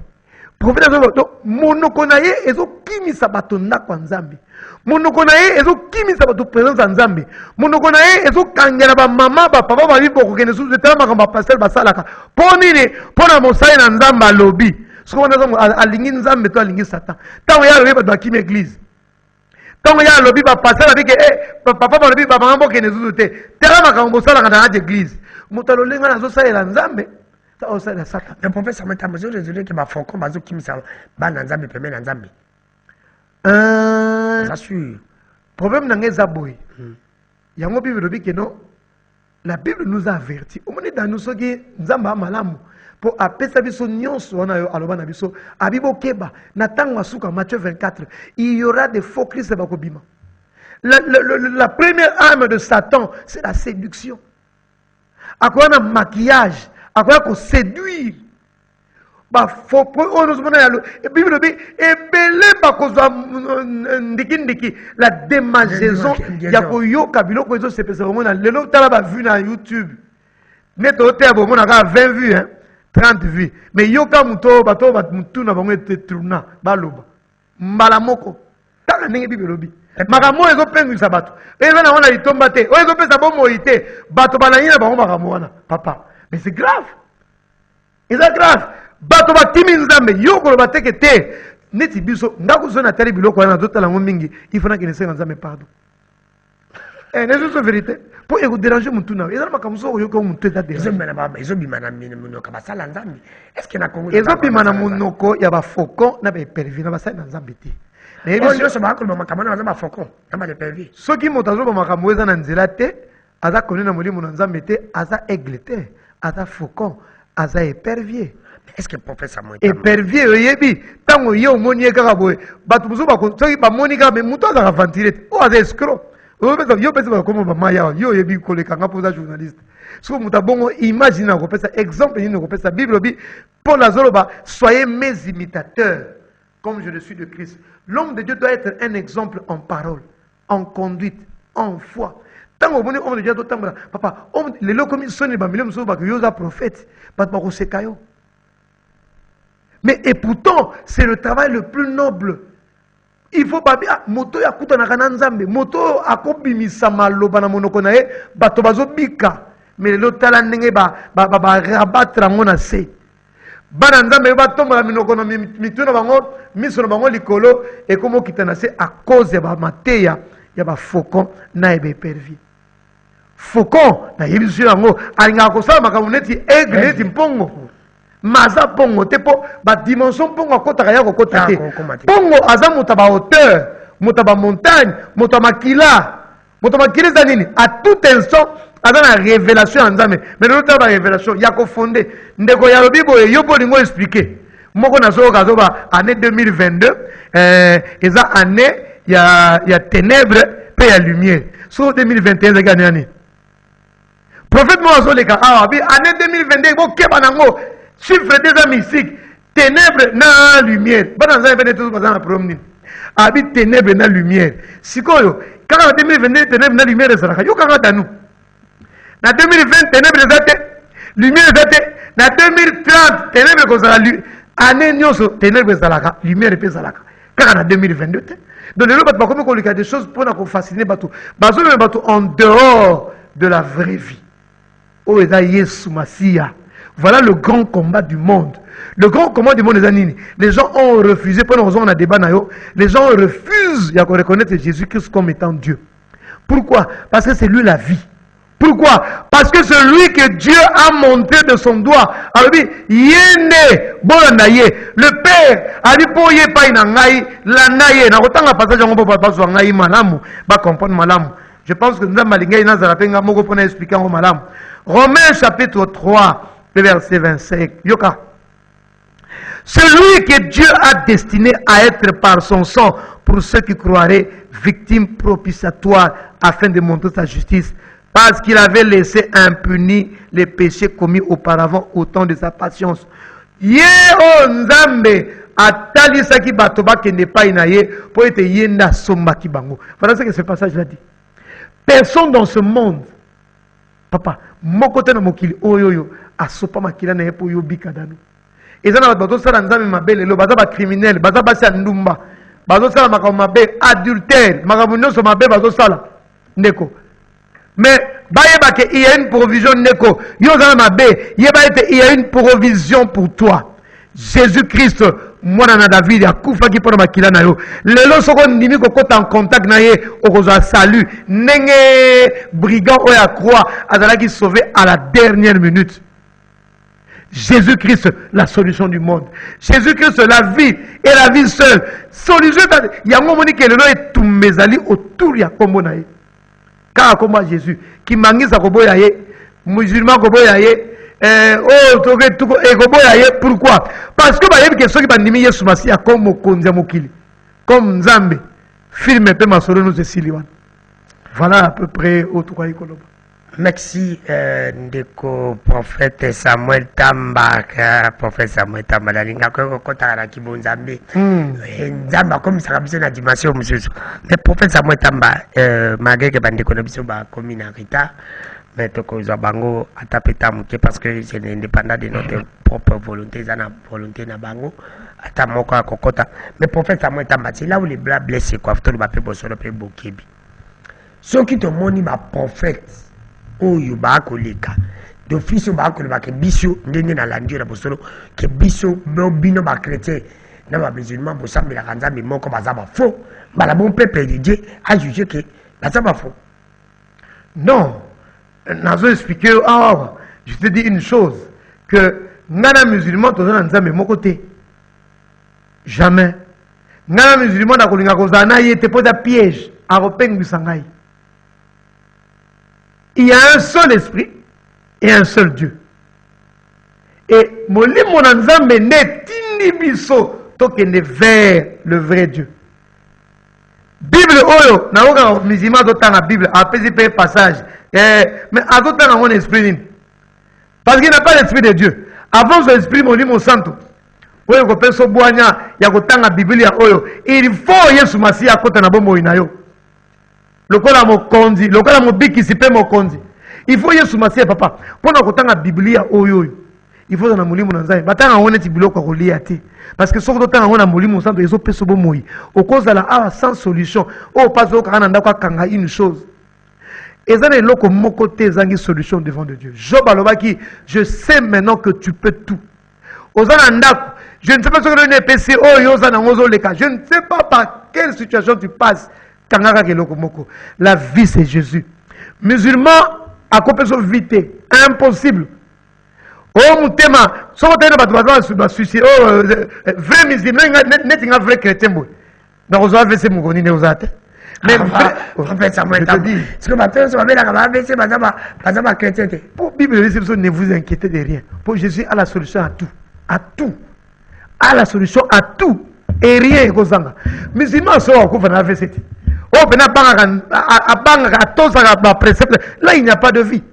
prophète azoloba monoko na ye ezokimisa bato ndako ya nzambe monoko na ye ezokimisa bato présence ya nzambe monoko na ye ezokangela bamama bapapa babi bokokende susu etala makambo bapaster basalaka mpo nini mpo na mosali na nzambe alobi soki wana alingi nzambe to alingi satan ntango ye alobi bato bakimi église ntango ye alobi bapaster babike papa balobi bamama bokende susu te tala makambo bosalaka na ate église moto alolenga na azosalela nzambe le prophète Samuel Tamozo raisonné que bafaucon bazokimisa bana nzambe pembeni na nzambe ça sûr problème na ngai eza boye yango bible elobi ke no la bible nous a averti omoni danu soki nzambe amalamu mpo apesa biso nyonso wana yo aloba na biso abi bokeba na ntango asuka Matthieu 24 il y aura des faux christ bakobima la première arme de Satan c'est la séduction akoya na maquillage akoya koséduire oyo nozomona yalo bible ebi ebele bakozwa ndikindiki la démangeaison ya koyoka biloko ezosepesa bomona lelo tala bavu na youtube nde toteya bomona kaka 20 vues 30 vues mais yoka moto oyo bato oyo mutu na bango etetourna baloba mbala moko taka ndenge bible elobi makambo oyo ezopengwisa bato eza na wana litomba te oyo ezopesa bomoi te bato balangi na bango makambo wana papa mais c'est grave eza grave bato bakimi nzambe yo koloba teke te neti biso ndako zo na tali biloko wana nazotala yango mingi ifana kene senga nzambe pardon nezoso vérité mpo ekoderange motu na eza na makambo so oyoka motu ezobima na monoko basala nzambe ezobima na monoko ya bafaucon na baepervi na basali na nzambe te soki moto azoba makambo eza na nzela te aza koni na molimo na nzambe te aza aigle te aza faucon aza épervier Est-ce que prophète Samuel épervier oyebi tango yo moni kaka boye bato mosusu soki bamoni kaka mais moto azaka ventile o aza escroc yo pesa bakoma bamaya yo oyebi kolekanga mpo oza journaliste soki moto abongo imagine akopesa exemple nini okopesa bible obi paul azoloba soyez mes imitateurs comme je le suis de Christ. L'homme de Dieu doit être un exemple en parole, en conduite, en foi. Tant que l'homme de Dieu doit être papa, les lots comme ils sont, les prophètes, mais et pourtant, c'est le travail le plus noble. Il faut pas dire, moto ya kuta na kananzambe, moto akobimisa maloba na monoko na ye, bato bazobika, mais le lot tala ndenge ba rabattre ngona se. Bana nzambe batombola minoko na mitu na bango, miso na bango likolo, et comme okitana se à cause ya ba mateya, ya ba faucon na ebe pervi. Faucon na yebisu yango, alinga kosala makambo neti aigle neti mpongo. Maza pongo te po ba dimension pongo akota ya kokota te. Pongo aza muta ba hauteur, muta ba montagne, muta makila. Muta makila za nini? À tout instant aza na révélation en nzambe. Mais l'autre ba révélation ya ko fondé. Ndeko ya lobibo yo po lingo expliquer. Moko na soko kazoba année 2022 eza année ya ténèbres pe ya lumière. So 2021 za gani ani. Prophète mo azoleka awa bi année 2022 bo keba nango. Chiffre des mystiques, ténèbres na lumière. Bana nzambe bene tout bazana problème. Abi ténèbres na lumière. Sikoyo, quand en 2022 ténèbres na lumière ezalaka, yo kanga danu. Na 2020 ténèbres ezate, lumière ezate. Na 2030 ténèbres kozala année nyonso ténèbres ezalaka, lumière pe ezalaka. Kaka na 2022 te. Donc les gens bakomi ko lika des choses pour na ko fasciner bato. Bazo même bato en dehors de la vraie vie. O eza Yesu Masia. Voilà le grand combat du monde. Le grand combat du monde des années. Les gens ont refusé, pendant qu'on a débat, les gens refusent de reconnaître Jésus-Christ comme étant Dieu. Pourquoi? Parce que c'est lui la vie. Pourquoi? Parce que c'est lui que Dieu a montré de son doigt. Alors il dit, le Père a dit, pour y pas la naïe, n'a autant la passage en papa sur naï malam, va comprendre malam. Je pense que nous avons malingé, nous avons expliqué en malam. Romains chapitre 3. Le verset 25. Yoka. Celui que Dieu a destiné à être par son sang pour ceux qui croiraient victime propitiatoire afin de montrer sa justice, parce qu'il avait laissé impunis les péchés commis auparavant au temps de sa patience. Ye o nzambe atalisaki bato bakende pa inaye pour être yenda sombaki bango. Voilà ce que ce passage là dit. Personne dans ce monde, papa, mokote na mokili oyoyo asopa makila na yepo yobika danu. Ezana bato sala nzambe mabele lo baza ba criminel, baza basi ndumba. Bazo sala makambo mabe adultère, makambo nyonso mabe bazo sala. Ndeko. Mais bayeba que il y a une provision ndeko. Yo zana mabe, yeba ete il y a une provision pour toi. Jésus-Christ mwana na David akufa ki pona makila na yo. Lelo soko ndimi kokota en contact na ye okoza salut. Nenge brigand oya croix azala ki sauvé à la dernière minute. Jésus-Christ, la solution du monde. Jésus-Christ, la vie et la vie seule. Solution, il y a un moment qui est tout mes autour, il y a un moment. Car comme Jésus, qui mangue sa koboyaye, musulman koboyaye, pourquoi? Parce que il y a des gens qui ont dit Yesu Masia comme Mokonza Mokili, comme Nzambe, film et Masoro nous est Siliwan. Voilà à peu près autour de Koloba. Merci, ndeko prophète Samuel Tamba, prophète Samuel Tamba, la linga ko kotara kibonzambe. Nzamba comme ça biso na dimension monsieur. Mais prophète Samuel Tamba, malgré que bandeko na biso ba communauté, mais toko za bango atapeta muke parce que c'est indépendant de notre propre volonté, ça na volonté na bango, ata moko akokota. Mais prophète Samuel Tamba, c'est là où les blancs blessés quoi, tout le ba pe bosolo pe bokebi. Ceux qui te moni ba prophète oyo bakoleka d'office bakoleka ke biso ndenge na landi na bosolo ke biso bino ba chrétien na ba musulman bosambela kanzambe moko baza ba faux bala bon peuple de Dieu a jugé que baza ba faux. Non, nazo expliquer je te dis une chose que ngana musulman tozana nzambe moko te. Jamais. Ngana musulman na kolinga kozana yete poza piège a repengisa ngai. Il y a un seul esprit et un seul Dieu. Et molimo na nzambe ne tindi biso tokende vers le vrai Dieu. Bible oyo na oka musulman azotanga Bible apesi pe passage mais azotanga mon esprit parce qu'il n'a pas l'esprit de Dieu. Avant son esprit molimo santo oyo ko peso bwanya ya kotanga Biblia oyo il faut Yesu Masiya akota na bomoi na yo. Lokola mokonzi, lokola mobikisi pe mokonzi. Il faut Yesu Masiya papa. Pona kotanga Biblia oyo. Il faut na molimo na nzambe. Batanga ngone ti biloko kolia te. Parce que soko tanga ngona molimo santo ezo peso bomoi. Okozala a sans solution. O paso kana ndako kanga une chose. Ezana eloko moko te zangi solution devant de Dieu. Job alobaki, je sais maintenant que tu peux tout. Ozana ndako, je ne sais pas ce que le PC oh yozana ngozo leka. Je ne sais pas par quelle situation tu passes. Kangaka keloko moko. La vie c'est Jésus. Musulman a copeso vite, impossible. Oh mutema, so tena batwa ba suicide oh vrai musulman net nga vrai chrétien boy. Donc ozo avese mugoni ne ozate. Mais en fait ça moi dit, ce que maintenant ça va bien la avese bazaba chrétien. Pour Bible ne vous inquiétez de rien. Pour Jésus a la solution à tout. À tout. A la solution à tout et rien kozanga. Musulman so ko va avese. Oh bena banga tosa ba précepte. Là il n'y a pas de vie.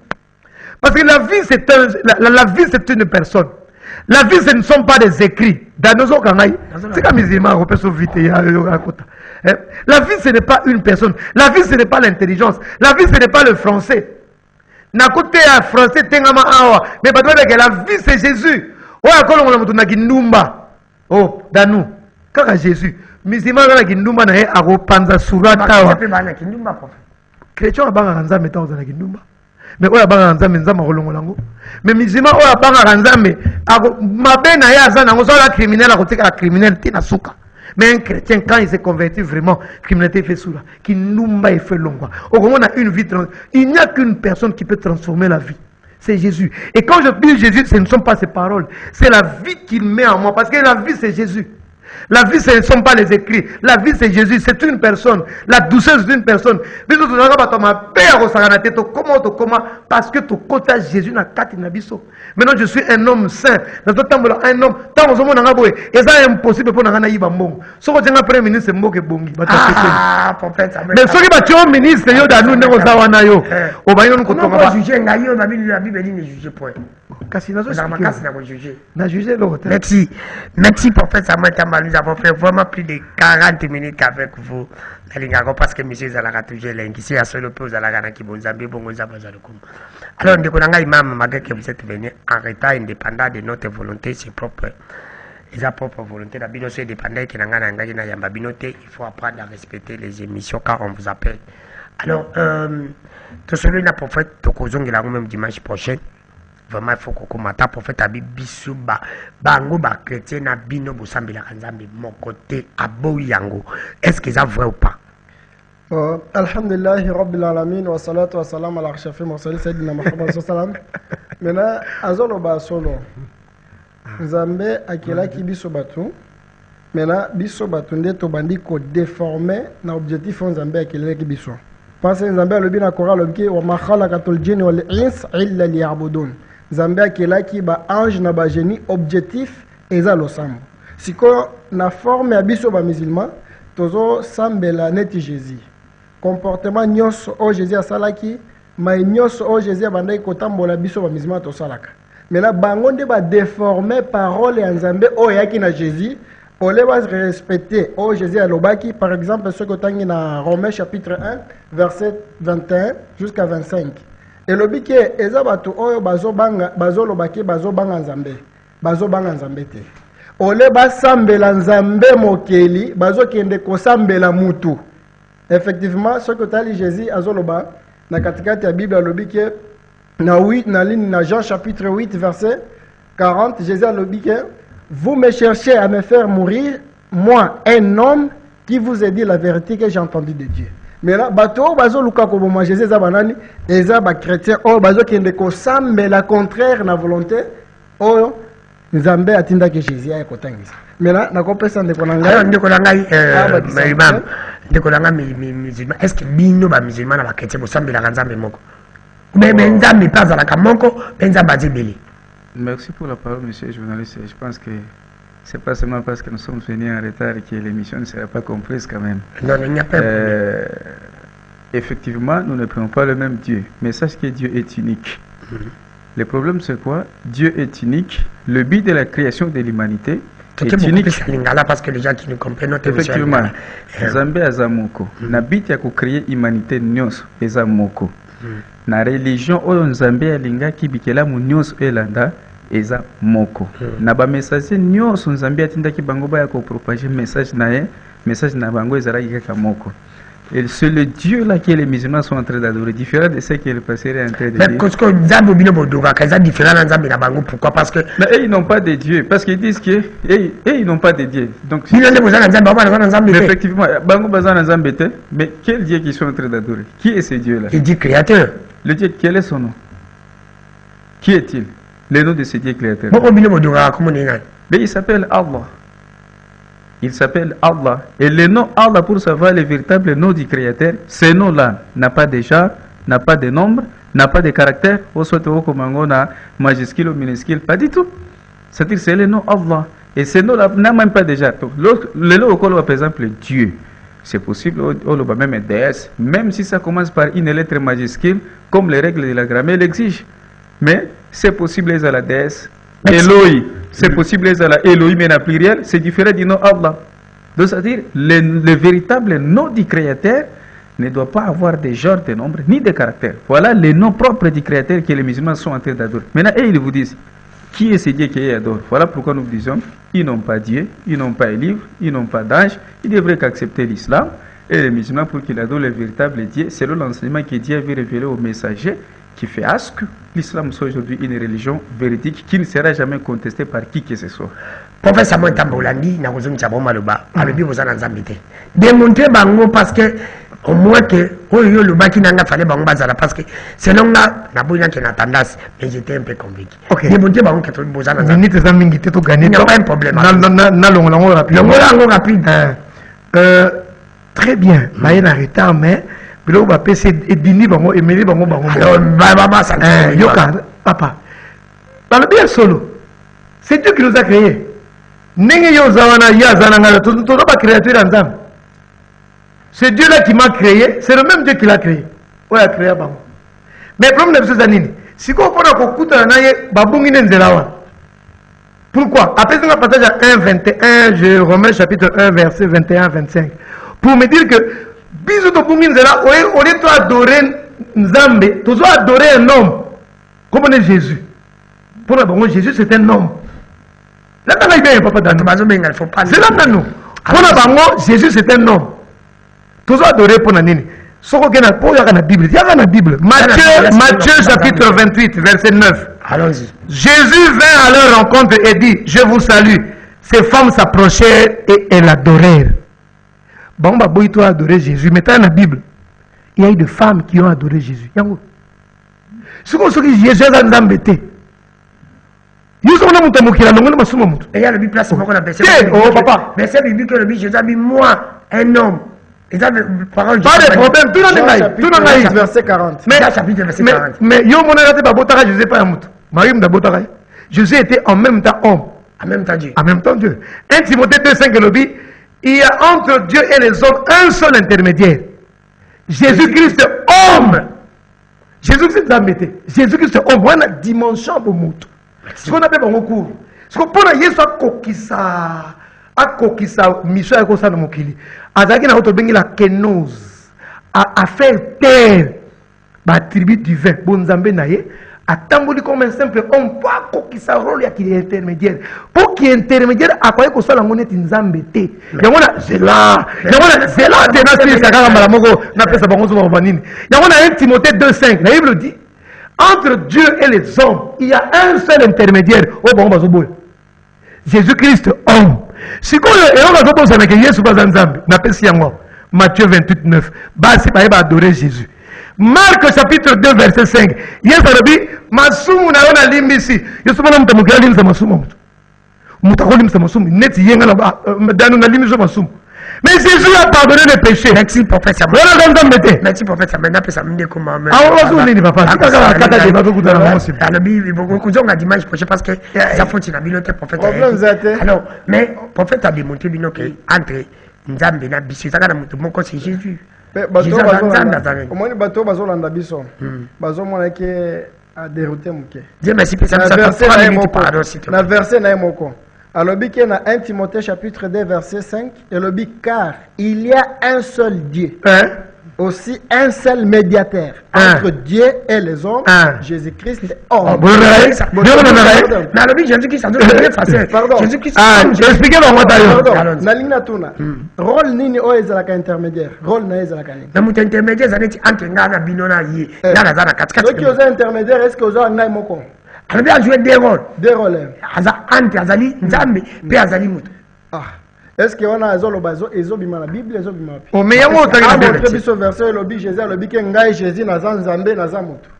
Parce que la vie, la vie, c'est une personne. La vie, ce ne sont pas des écrits. Dans nos autres c'est comme musulman, on peut sauver. La vie, ce n'est pas une personne. La vie, ce n'est pas l'intelligence. La vie, ce n'est pas le français. Na côté français, tengama awa. Mais pas que la vie, c'est Jésus. Oh, dans nous. Quand Jésus, musulman, il y a Kindumba, il y a Panza Surata. Chrétien, il y a Ranza, mettant dans la Kindumba. Mais oya banga nzambe nzamba kolongolango mais musulman oya banga nzambe mabe na ya za nango la criminel akotika la criminel tina suka mais un chrétien quand il se convertit vraiment criminalité fait soula qui numba et fait longwa on a une vie il n'y a qu'une personne qui peut transformer la vie, c'est Jésus. Et quand je dis Jésus, ce ne sont pas ses paroles, c'est la vie qu'il met en moi, parce que la vie c'est Jésus. La vie, ce ne sont pas les écrits. La vie, c'est Jésus. C'est une personne. La douceur, c'est une personne. Parce que tu côté Jésus n'a qu'à t'inabiso. Maintenant, je suis un homme saint. Un homme. Et ça est impossible pour nous. Si tu es un premier ministre, c'est moi qui bongi. Mais si tu es un ministre, tu es un ministre. On va juger. La Bible dit ne juger point. Merci. Merci, prophète Samuel Tamba. Nous avons fait vraiment plus de 40 minutes avec vous. Parce que monsieur Zalaka toujours l'inquiétude à seul peu Zalaka qui bonzambi bongoza bazalukum. Alors nous connaissons imam malgré que vous êtes venu en retard indépendant de notre volonté, c'est propre. Et sa propre volonté, la binote est dépendante qui n'a pas na yamba binote, il faut apprendre à respecter les émissions quand on vous appelle. Alors tout celui là prophète tokozongi la même dimanche prochain. Vraiment, il faut que le prophète Abi Bisuba, Bango, chrétien, Nabino, Boussambila, Kanzambi, mon côté, Abo Yango. Est-ce que c'est vrai ou pas? Alhamdulillah, Rabbil Alamin, wa salatu wa salam ala Arshafi Morsali, Sayyidina Muhammad sallam. Maintenant, Azolo ba solo. Nzambe akela ki biso batu. Maintenant, biso batu nde to bandi ko déformer na objectif Nzambe akela ki biso. Parce que Nzambe alobi na Coran alobi wa ma khalaqatul jinni wal ins illa liya'budun. Nzambe akelaki ba ange na ba génie objectif eza losambo. Siko na forme ya biso ba musulman tozo sambela neti Jésus. Comportement nyonso o Jésus asalaki mai nyonso o Jésus abandaki kotambola biso ba musulman to salaka. Mais là bango nde ba déformer parole ya Nzambe o yaki na Jésus. On les va respecter. Oh Jésus alobaki par exemple ce que tangi na Romains chapitre 1 verset 21 jusqu'à 25. Et lobiki ezabatu oyo bazobanga bazolobaki bazobanga Nzambe. Bazobanga Nzambe te. Ole basambela Nzambe mokeli bazokende kosambela mutu. Effectivement ce que tali Jésus azoloba na katikati ya Bible alobiki na 8 na ligne na Jean chapitre 8 verset 40 Jésus alobiki vous me cherchez à me faire mourir, moi, un homme qui vous a dit la vérité que j'ai entendue de Dieu. Mais là, bateau, bazo luka ko boma Jésus zabanani, eza ba chrétien, oh bazo kende ko sambe la contraire na volonté, oh Nzambe atinda que Jésus a kotangisa. Mais là, na kopesa ndeko na ngai. Ndeko na ngai imam, ndeko na ngai musulman. Est-ce que bino ba musulman na ba chrétien ko sambe la Nzambe moko? Mais Nzambe pas za la kamoko, Nzambe azibeli. Merci pour la parole, monsieur le journaliste. Je pense que c'est pas seulement parce que nous sommes venus en retard que l'émission ne sera pas comprise quand même. Non, il n'y a pas effectivement, nous ne prenons pas le même Dieu, mais sache que Dieu est unique. Le problème, c'est quoi? Dieu est unique. Le but de la création de l'humanité est unique. Parce que les gens qui nous comprennent, effectivement, Zambé Azamoko. N'habite ya créer l'humanité nyos ezamoko. Na religion oyo Nzambe alinga kibikela mu nyos elanda eza moko. Na ba message nyos Nzambe atinda ki bango ba ya ko propager message na bango ezala kaka moko. Et c'est le Dieu là que les musulmans sont en train d'adorer, différent de ce que le pasteur est en train de dire. Mais pourquoi? Parce que mais ils n'ont pas de Dieu, parce qu'ils disent que ils n'ont pas de Dieu. Donc effectivement, mais quel Dieu qu'ils sont en train d'adorer? Qui est ce Dieu là? Il dit créateur. Le Dieu, quel est son nom? Qui est-il? Le nom de ce Dieu créateur. Mais il s'appelle Allah. Il s'appelle Allah. Et le nom Allah, pour savoir le véritable nom du Créateur, ce nom-là n'a pas de genre, n'a pas de nombre, n'a pas de caractère, ou soit au majuscule ou minuscule, pas du tout. C'est-à-dire c'est le nom Allah. Et ce nom-là n'a même pas de genre. Le nom au par exemple Dieu. C'est possible, on le même déesse, même si ça commence par une lettre majuscule, comme les règles de la grammaire l'exigent. Mais c'est possible à la déesse. Elohim, c'est possible à la Elohim mais en pluriel, c'est différent du nom Allah. Donc c'est-à-dire le véritable nom du Créateur ne doit pas avoir de genre, de nombre, ni de caractère. Voilà le nom propre du Créateur que les musulmans sont en train d'adorer. Maintenant, ils vous disent, qui est ce Dieu qu'ils adorent? Voilà pourquoi nous disons, ils n'ont pas Dieu, ils n'ont pas un livre, ils n'ont pas d'ange, ils devraient qu'accepter l'islam. Et les musulmans, pour qu'ils adorent le véritable Dieu, selon l'enseignement que Dieu avait révélé aux messagers, qui fait à ce que l'islam soit aujourd'hui une religion véridique qui ne sera jamais contestée par qui que ce soit. Professeur Montambolandi, n'a pas besoin de maloba, avec lui vous en avez démontrer bango parce que au moins que oyo le baki n'anga fallait bango bazala parce que selon là n'a pas une tendance mais j'étais un peu convaincu. Ok. Démontrer bango que tout le besoin d'en minutes ça mingi te to gagner. Il n'y a pas un problème. Na longo rapide. Longo rapide. Très bien. Maïe na retard mais bilo ba pc et dini bango et meli bango bango. Baba ça. Yoka papa. Dans le bien solo. C'est Dieu qui nous a créés. Nenge yo zawana ya zananga tout pas créature ensemble. C'est Dieu là qui m'a créé, c'est le même Dieu qui l'a créé. Ouais, a créé bango. Mais le problème de ce zanini, si ko pona ko kuta na ye babungi nzelawa. Pourquoi? Après ça, on partage à 1:21, je remets chapitre 1, verset 21-25. Pour me dire que, bisous de Bunginzela, on est adorer Nzambe, tu dois adorer un homme. Comme on est Jésus. Pour nous, Jésus c'est un homme. Là, il y a papa dans nous. C'est là dans nous. Pour nous, Jésus c'est un homme. Tu dois adorer pour nous. Ce qu'on a pour la Bible, il y a la Bible. Matthieu chapitre 28, verset 9. Allons-y. Jésus vint à leur rencontre et dit, je vous salue. Ces femmes s'approchèrent et elles adorèrent. Bon, bah, boy, toi adorer Jésus. Mais dans la Bible, il y a eu des femmes qui ont adoré Jésus. Ce qu'on se dit, Jésus a embêté. Et il y a le but place, oh papa. Mais c'est biblique que le but, Jésus a mis moi, un homme. Pas de problème, tout le monde a verset 40. Mais yo mon arrêté pas botara Jésus pas un Marie botara. Jésus était en même temps homme. En même temps Dieu. En même temps Dieu. 1 Timothée 2:5 le dit, il y a entre Dieu et les hommes un seul intermédiaire. Jésus-Christ homme. Jésus-Christ embêté. Jésus-Christ homme. On a dimension pour moto. Ce qu'on appelle un cours. Ce qu'on peut dire c'est kokisa. Akokisa mission ya kosa na mokili azaki na auto bengi la kénose à faire taire ba tribu divin bonzambe na ye atamboli comme un simple homme pas kokisa rôle ya qui est intermédiaire pour qui intermédiaire akoye ko sala ngone tinzambe te yangona zela de na sisi kaka mala moko na pesa bango zo banini yangona 1 Timothée 2:5 la Bible dit entre Dieu et les hommes il y a un seul intermédiaire au bon bazoboy Jésus-Christ homme. Si vous Matthieu 28:9. Basi ba adorer Jésus. Marc chapitre 2 verset 5. Yesu anabi masumu na yona limbisi. Yesu mwana mtamukira limsa masumu. Mutakoli limsa masumu. Neti yenga na danu na limisa masumu. Mais Jésus a pardonné les péchés. Merci prophète Samuel. Merci prophète Samuel. N'a pas ça me comment. Ah on va se papa. Dimanche prochain parce que ça fonctionne à bilote prophète. Alors mais prophète a démontré que entre Nzambe na biso ça na mutu moko c'est Jésus. Au moins bateau bazolanda biso. Bazomona ke a dérouté muke. Dieu merci pour ça na verset na moko. Alors, il y a 1 Timothée chapitre 2 verset 5, et le car il y a un seul Dieu, aussi un seul médiateur entre Dieu et les hommes, Jésus-Christ homme. Jésus-Christ pardon. Jésus-Christ rôle nini o ezalaka intermédiaire, rôle na ezalaka nini. Na mutu intermédiaire zaneti entre ngana binona yi, ngana zana katikati. Donc aux intermédiaire est-ce que aux ngai moko? Alors bien jouer des rôles. Des rôles. Aza ante azali nzambe pe azali mutu. Est-ce que on a azolo bazo ezobima la Bible ezobima pi? O meya mo ta na biso verset lobi Jésus lobi ke ngai Jésus na nzambe na za mutu.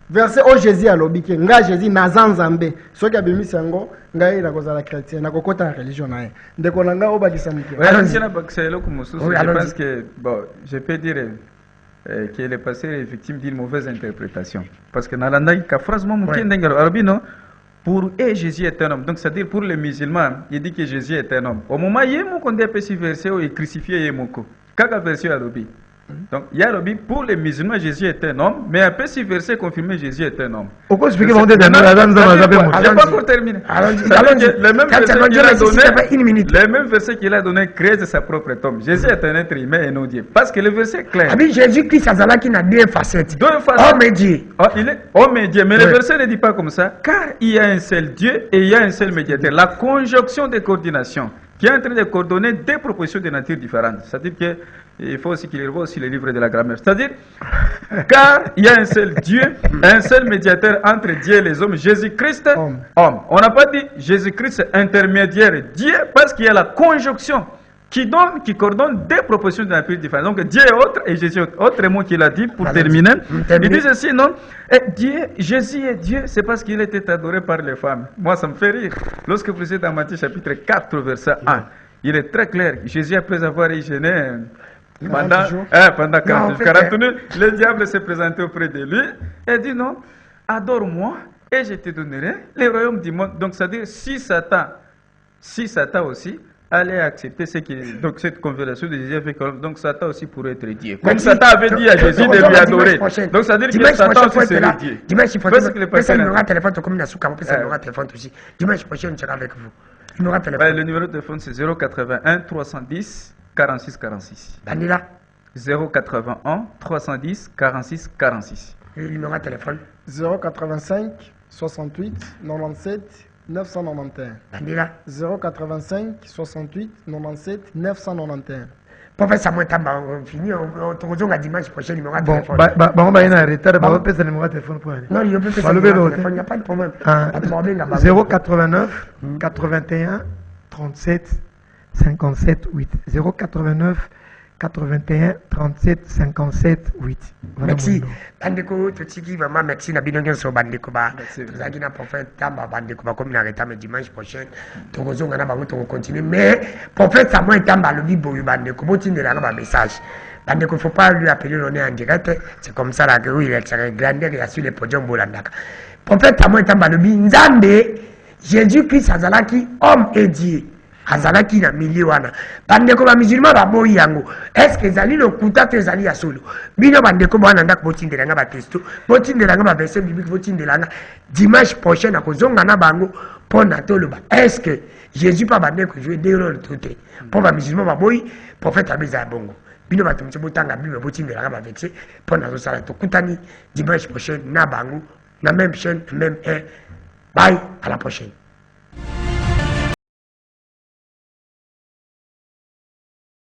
Verset o Jésus lobi ke ngai Jésus na nzambe. Soki abimisi yango ngai na kozala chrétien na kokota religion na ye. Ndeko na ngai obakisa mutu. Alors je pense que bon, je peux dire que le pasteur est victime d'une mauvaise interprétation. Parce que dans la phrase, pour eux, Jésus est un homme. Donc, c'est-à-dire pour les musulmans, il dit que Jésus est un homme. Au moment où il y a un verset où il est crucifié, quelle version il y a? Donc, il y a pour les musulmans, Jésus est un homme, mais un petit verset confirmé, Jésus est un homme. Pourquoi expliquer mon dédé? Je n'ai pas encore terminé. Les mêmes versets qu'il a donné créent sa propre tombe. Jésus est un être humain et non Dieu. Parce que le verset est clair. Jésus-Christ a deux facettes. Homme et Dieu. Il est homme et Dieu. Mais le verset ne dit pas comme ça, car il y a un seul Dieu et il y a un seul médiateur. La conjonction de coordination qui est en train de coordonner deux propositions de nature différentes. C'est-à-dire que il faut aussi qu'il revoie aussi les livres de la grammaire. C'est-à-dire, car il y a un seul Dieu, un seul médiateur entre Dieu et les hommes, Jésus-Christ, homme. On n'a pas dit Jésus-Christ intermédiaire Dieu, parce qu'il y a la conjonction qui coordonne deux propositions de nature différentes. Donc Dieu est autre et Jésus est autre. Autre mot qu'il a dit pour terminer. Il dit ceci, non? Jésus est Dieu, c'est parce qu'il était adoré par les femmes. Moi, ça me fait rire. Lorsque vous lisez dans Matthieu chapitre 4, verset 1, il est très clair. Jésus, après avoir hygiéné pendant 40 minutes, le diable s'est présenté auprès de lui et dit non, adore-moi et je te donnerai les royaumes du monde. Donc, c'est-à-dire, si Satan aussi allait accepter donc cette conversation de Jésus avec lui, donc Satan aussi pourrait être Dieu. Comme Satan avait dit à Jésus de lui adorer. Donc, c'est-à-dire que Satan aussi serait Dieu. Dimanche prochain, il aura un téléphone comme il aura un téléphone aussi. Dimanche prochain, on sera avec vous. Le numéro de téléphone, c'est 081 310 46 46. Danila 081 310 46 46. Et le numéro de téléphone 085 68 97 991. Danila 085 68 97 991. Professeur Mouetamba, on finit, on te rejoint dimanche prochain, numéro de téléphone. On va y aller en retard, on va passer le numéro de téléphone pour aller. Non, il peut passer le numéro de téléphone, il n'y a pas de problème. 089 81 37 57 8. 089 81 37 57 8. Merci. Bandeko, Totiki, vraiment merci. Na binongen so bandeko ba. Tozaki na prophète Tamba bandeko ba comme na retame dimanche prochain. Tokozonga na bango to continuer. Mais prophète Samuel Tamba le bibo bandeko botinde la ba message. Bandeko faut pas lui appeler le nez en direct. C'est comme ça là que oui, il est grandeur et sur les podiums bolandaka. Prophète Samuel Tamba le bi Nzambe Jésus-Christ azalaki homme et Dieu. Azalaki na milieu wana bandeko ba musulman ba boyi yango est-ce que ezali lokuta te ezali ya solo bino bandeko bana ndako botindelanga ba testo botindelanga ba verset biblique botindelanga dimanche prochain akozonga na bango pona toloba est-ce que Jésus pas bandeko jouer des rôles tout pour ba musulman ba boyi prophète abeza bongo bino ba tumse botanga bible botindelanga ba verset pona zo sala to kutani dimanche prochain na bango na même chaîne même heure bye à la prochaine.